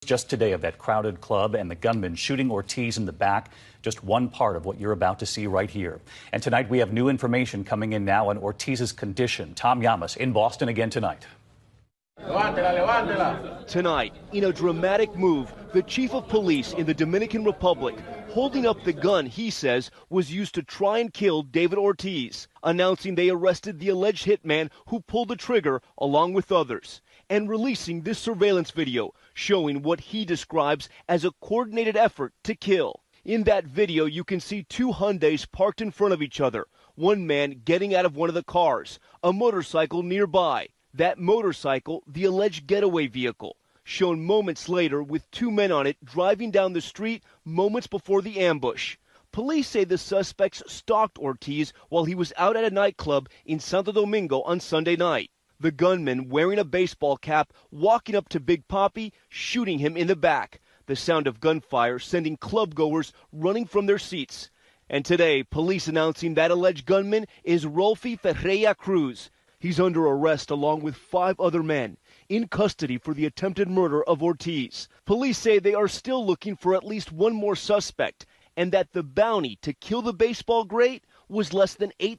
just today of that crowded club and the gunman shooting Ortiz in the back. Just one part of what you're about to see right here. And tonight we have new information coming in now on Ortiz's condition. Tom Llamas in Boston again tonight. Tonight, in a dramatic move, the chief of police in the Dominican Republic holding up the gun he says was used to try and kill David Ortiz, announcing they arrested the alleged hitman who pulled the trigger along with others, and releasing this surveillance video showing what he describes as a coordinated effort to kill. In that video, you can see two Hyundais parked in front of each other, one man getting out of one of the cars, a motorcycle nearby. That motorcycle, the alleged getaway vehicle, shown moments later with two men on it driving down the street moments before the ambush. Police say the suspects stalked Ortiz while he was out at a nightclub in Santo Domingo on Sunday night. The gunman, wearing a baseball cap, walking up to Big Papi, shooting him in the back. The sound of gunfire sending clubgoers running from their seats. And today, police announcing that alleged gunman is Rolfi Ferreira Cruz. He's under arrest along with 5 other men in custody for the attempted murder of Ortiz. Police say they are still looking for at least one more suspect and that the bounty to kill the baseball great was less than $8,000.